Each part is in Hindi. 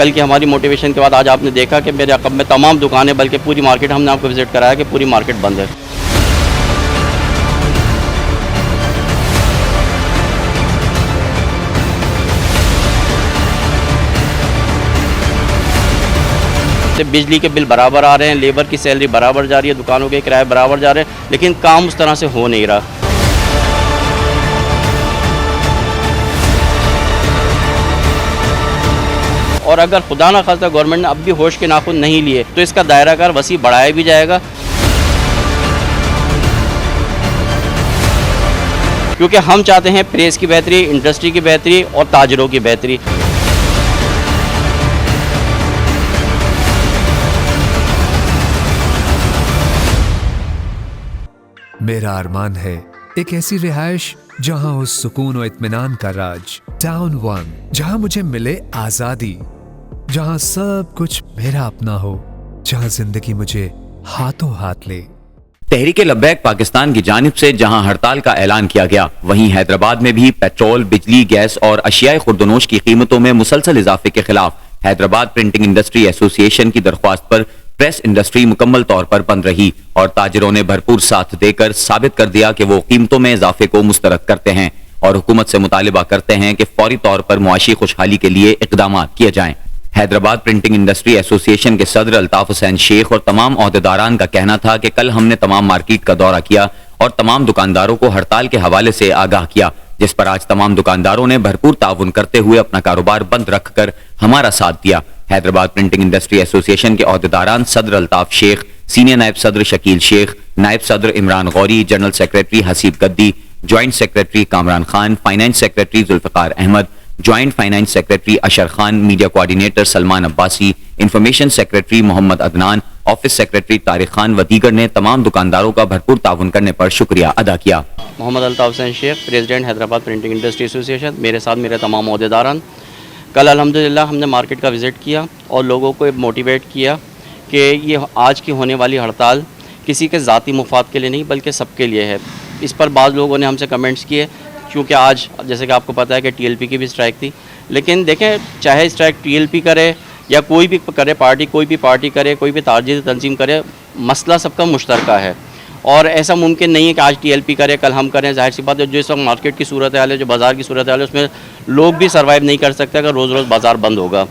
कल की हमारी मोटिवेशन के बाद आज आपने देखा कि मेरे अक़ब में तमाम दुकानें, बल्कि पूरी मार्केट हमने आपको विज़िट कराया कि पूरी मार्केट बंद है। बिजली के बिल बराबर आ रहे हैं, लेबर की सैलरी बराबर जा रही है, दुकानों के किराए बराबर जा रहे हैं, लेकिन काम उस तरह से हो नहीं रहा। और अगर खुदा ना खास्ता गवर्नमेंट ने अब भी होश के नाखून नहीं लिए तो इसका दायराकार वसी बढ़ाया भी जाएगा, क्योंकि हम चाहते हैं प्रेस की बेहतरी, इंडस्ट्री की बेहतरी और ताजरों की बेहतरी। मेरा अरमान है एक ऐसी रिहाइश जहां हो सुकून और इत्मीनान का राज, टाउन वन, जहां मुझे मिले आजादी, जहां सब कुछ मेरा अपना हो, जहां जिंदगी मुझे हाथों हाथ ले। तहरीक लब्बैक पाकिस्तान की जानिब से जहां हड़ताल का ऐलान किया गया, वहीं हैदराबाद में भी पेट्रोल, बिजली, गैस और अशियाए खुर्दनोश की कीमतों में मुसलसल इजाफे के खिलाफ हैदराबाद प्रिंटिंग इंडस्ट्री एसोसिएशन की दरख्वास्त पर प्रेस इंडस्ट्री मुकम्मल तौर पर बंद रही और ताजरों ने भरपूर साथ देकर साबित कर दिया कि वो कीमतों में इजाफे को मुस्तरद करते हैं और हुकूमत से मुतालिबा करते हैं कि फौरी तौर पर मुआशी खुशहाली के लिए इकदाम किए जाएं। हैदराबाद प्रिंटिंग इंडस्ट्री एसोसिएशन के सदर अल्ताफ हुसैन शेख और तमाम ओहदेदारान का कहना था कि कल हमने तमाम मार्केट का दौरा किया और तमाम दुकानदारों को हड़ताल के हवाले से आगाह किया, जिस पर आज तमाम दुकानदारों ने भरपूर ताउन करते हुए अपना कारोबार बंद रखकर हमारा साथ दिया। हैदराबाद प्रिंटिंग इंडस्ट्री एसोसिएशन के ओहदेदारान सदर अल्ताफ शेख, सीनियर नायब सदर शकील शेख, नायब सदर Imran Gauri, general secretary Haseeb Gaddi, joint secretary Kamran Khan, finance secretary Zulfikar Ahmed, joint finance secretary Ashar Khan, media coordinator Salman Abbasi, information secretary Mohammad Adnan, office secretary Tariq Khan व दीगर ने तमाम दुकानदारों का भरपूर ताउन करने पर शुक्रिया अदा किया। Mohammed Altaf Hussain Shaikh, president Hyderabad printing industry association, मेरे साथ मेरे तमाम ओहदेदारान। कल अल्हम्दुलिल्लाह हमने मार्केट का विज़िट किया और लोगों को मोटिवेट किया कि ये आज की होने वाली हड़ताल किसी के ज़ाती मुफाद के लिए नहीं बल्कि सबके लिए है। इस पर बाज़ लोगों ने हमसे कमेंट्स किए, क्योंकि आज जैसे कि आपको पता है कि टीएलपी की भी स्ट्राइक थी, लेकिन देखें चाहे स्ट्राइक टीएलपी करे या कोई भी करे पार्टी, कोई भी पार्टी करे, कोई भी ताजिर तंजीम करे, मसला सबका मुश्तरका है और ऐसा मुमकिन नहीं है कि आज टीएलपी करे कल हम करें। जाहिर सी बात है, जो इस वक्त मार्केट की सूरत हाल है, जो बाज़ार की सूरत हाल है, उसमें लोग भी सर्वाइव नहीं कर सकते अगर रोज़ रोज़ बाज़ार बंद होगा।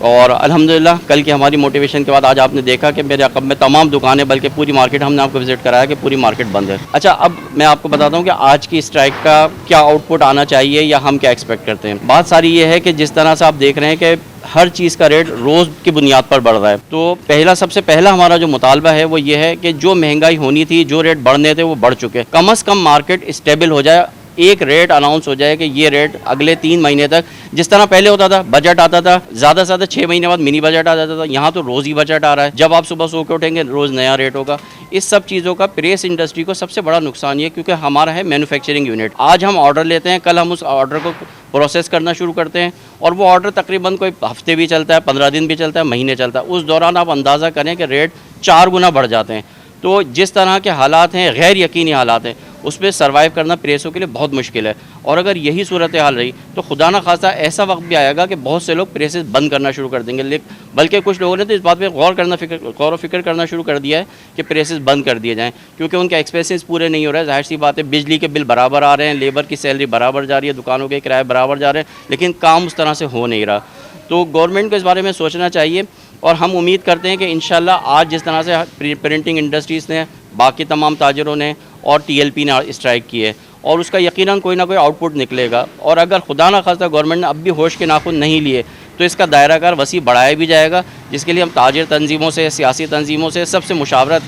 और अल्हम्दुलिल्लाह कल की हमारी मोटिवेशन के बाद आज आपने देखा कि मेरे अक़ब में तमाम दुकानें, बल्कि पूरी मार्केट हमने आपको विज़िट कराया कि पूरी मार्केट बंद है। अच्छा, अब मैं आपको बताता हूँ कि आज की स्ट्राइक का क्या आउटपुट आना चाहिए या हम क्या एक्सपेक्ट करते हैं। बात सारी ये है कि जिस तरह से आप देख रहे हैं कि हर चीज़ का रेट रोज़ की बुनियाद पर बढ़ रहा है, तो सबसे पहला हमारा जो मुतालबा है वो ये है कि जो महंगाई होनी थी, जो रेट बढ़ने थे वो बढ़ चुके हैं। कम से कम मार्केट स्टेबल हो जाए, एक रेट अनाउंस हो जाए कि ये रेट अगले 3 महीने तक, जिस तरह पहले होता था बजट आता था, ज़्यादा से ज़्यादा 6 महीने बाद मिनी बजट आ जाता था, यहाँ तो रोज़ ही बजट आ रहा है। जब आप सुबह सो के उठेंगे रोज़ नया रेट होगा। इस सब चीज़ों का प्रेस इंडस्ट्री को सबसे बड़ा नुकसान ये, क्योंकि हमारा है मैन्युफैक्चरिंग यूनिट। आज हम ऑर्डर लेते हैं, कल हम उस ऑर्डर को प्रोसेस करना शुरू करते हैं और वो ऑर्डर तकरीबन कोई हफ्ते भी चलता है, 15 दिन भी चलता है, महीने चलता है। उस दौरान आप अंदाज़ा करें कि रेट 4 गुना बढ़ जाते हैं। तो जिस तरह के हालात हैं, गैर यकीनी हालात हैं, उस पर सर्वाइव करना प्रेसों के लिए बहुत मुश्किल है। और अगर यही सूरत हाल रही तो खुदा ना खासा ऐसा वक्त भी आएगा कि बहुत से लोग प्रेसेस बंद करना शुरू कर देंगे। बल्कि कुछ लोगों ने तो इस बात पे गौर व फिक्र करना शुरू कर दिया है कि प्रेसेस बंद कर दिए जाएँ, क्योंकि उनके एक्सपेंसेस पूरे नहीं हो रहे हैं। जाहिर सी बात है, बिजली के बिल बराबर आ रहे हैं, लेबर की सैलरी बराबर जा रही है, दुकानों के किराए बराबर जा रहे हैं, लेकिन काम उस तरह से हो नहीं रहा। तो गवर्नमेंट को इस बारे में सोचना चाहिए और हम उम्मीद करते हैं कि इंशाल्लाह आज जिस तरह से प्रिंटिंग इंडस्ट्रीज़ ने, बाकी तमाम ताजरों ने और टीएलपी ने स्ट्राइक की है और उसका यकीनन कोई ना कोई आउटपुट निकलेगा। और अगर खुदा ना खास्ता गवर्नमेंट ने अब भी होश के नाखून नहीं लिए तो इसका दायराकार वसी बढ़ाया भी जाएगा, जिसके लिए हम ताजिर तंजीमों से, सियासी तंजीमों से सबसे मुशावरत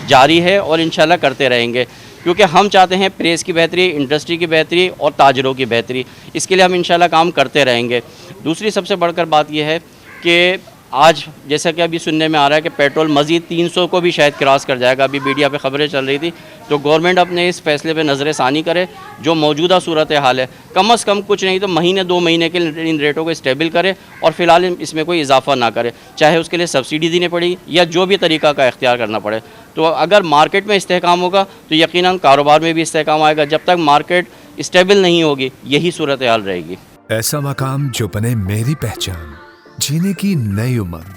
जारी है और इंशाल्लाह करते रहेंगे, क्योंकि हम चाहते हैं प्रेस की बेहतरी, इंडस्ट्री की बेहतरी और ताजरों की बेहतरी। इसके लिए हम इंशाल्लाह काम करते रहेंगे। दूसरी सबसे बढ़कर बात यह है कि आज जैसा कि अभी सुनने में आ रहा है कि पेट्रोल मज़ीद 300 को भी शायद क्रॉस कर जाएगा। अभी मीडिया पे खबरें चल रही थी, तो गवर्नमेंट अपने इस फैसले पे नज़र सानी करे। जो मौजूदा सूरत हाल है, कम से कम कुछ नहीं तो महीने 2 महीने के इन रेटों को स्टेबल करे और फ़िलहाल इसमें कोई इजाफा ना करे, चाहे उसके लिए सब्सिडी देनी पड़ेगी या जो भी तरीका का इख्तियार करना पड़े। तो अगर मार्केट में इस्तेहकाम होगा तो यकीनन कारोबार में भी इस्तेहकाम आएगा। जब तक मार्केट स्टेबल नहीं होगी, यही सूरत हाल रहेगी। ऐसा मकाम जो बने मेरी पहचान, जीने की नई उमंग,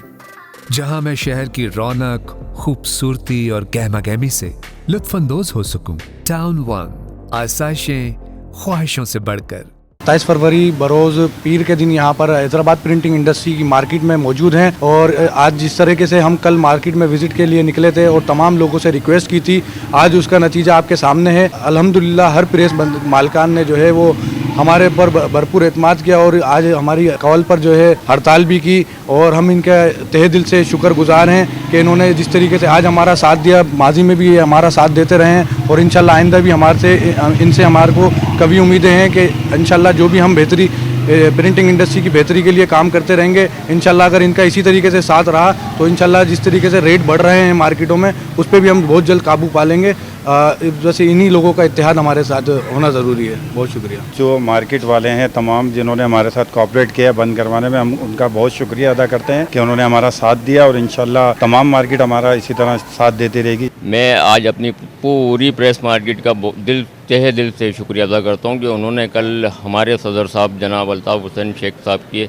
जहां मैं शहर की रौनक, खूबसूरती और गहमागहमी से लुत्फानंदोज हो सकूं। टाउन वन, आसाइशें ख्वाहिशों से बढ़कर। 27 फरवरी बरोज़ पीर के दिन यहाँ पर हैदराबाद प्रिंटिंग इंडस्ट्री की मार्केट में मौजूद हैं और आज जिस तरीके से हम कल मार्केट में विज़िट के लिए निकले थे और तमाम लोगों से रिक्वेस्ट की थी, आज उसका नतीजा आपके सामने है। अल्हम्दुलिल्लाह हर प्रेस मालिकान ने जो है वो हमारे पर भरपूर एतमाद किया और आज हमारी कॉल पर जो है हड़ताल भी की और हम इनके तहे दिल से शुक्रगुजार हैं कि इन्होंने जिस तरीके से आज हमारा साथ दिया, माजी में भी ये हमारा साथ देते रहे हैं और इंशाल्लाह आइंदा भी इनसे हमारे को कभी उम्मीदें हैं कि इंशाल्लाह जो भी हम बेहतरी प्रिंटिंग इंडस्ट्री की बेहतरी के लिए काम करते रहेंगे। इंशाल्लाह अगर इनका इसी तरीके से साथ रहा तो इंशाल्लाह जिस तरीके से रेट बढ़ रहे हैं मार्केटों में उस पर भी हम बहुत जल्द काबू पा लेंगे। वैसे इन्हीं लोगों का इत्तेहाद हमारे साथ होना ज़रूरी है। बहुत शुक्रिया। जो मार्केट वाले हैं तमाम जिन्होंने हमारे साथ कोऑपरेट किया बंद करवाने में, हम उनका बहुत शुक्रिया अदा करते हैं कि उन्होंने हमारा साथ दिया और इंशाल्लाह तमाम मार्केट हमारा इसी तरह साथ देती रहेगी। मैं आज अपनी पूरी प्रेस मार्केट का तहे दिल से शुक्रिया अदा करता हूँ कि उन्होंने कल हमारे सदर साहब जनाब अल्ताफ़ हुसैन शेख साहब के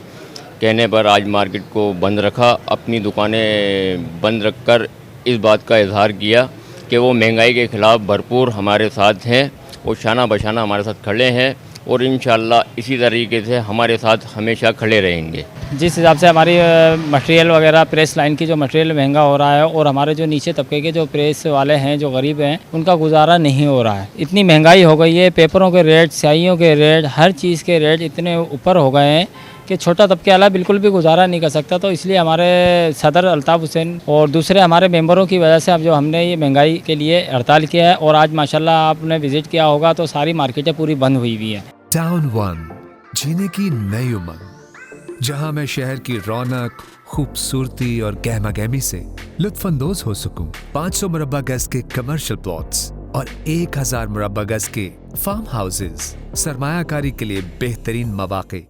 कहने पर आज मार्केट को बंद रखा, अपनी दुकानें बंद रखकर इस बात का इजहार किया कि वो महंगाई के ख़िलाफ़ भरपूर हमारे साथ हैं, वो शाना बशाना हमारे साथ खड़े हैं और इंशाल्लाह इसी तरीके से हमारे साथ हमेशा खड़े रहेंगे। जिस हिसाब से हमारी मटेरियल वगैरह प्रेस लाइन की जो मटेरियल महंगा हो रहा है और हमारे जो नीचे तबके के जो प्रेस वाले हैं जो गरीब हैं उनका गुजारा नहीं हो रहा है। इतनी महंगाई हो गई है, पेपरों के रेट, स्याहियों के रेट, हर चीज़ के रेट इतने ऊपर हो गए हैं कि छोटा तबके वाला बिल्कुल भी गुजारा नहीं कर सकता। तो इसलिए हमारे सदर अल्ताफ़ हुसैन और दूसरे हमारे मेंबरों की वजह से अब जो हमने ये महंगाई के लिए हड़ताल किया है और आज माशाल्लाह आपने विज़िट किया होगा तो सारी मार्केटें पूरी बंद हुई हुई हैं। टाउन वन, जीने की नई उमंग, जहां मैं शहर की रौनक, खूबसूरती और गहमागहमी से लुत्फानंदोज हो सकूं। 500 मुरब्बा गज के कमर्शियल प्लॉट्स और 1000 मुरब्बा गज के फार्म हाउसेज, सरमायाकारी के लिए बेहतरीन मौके।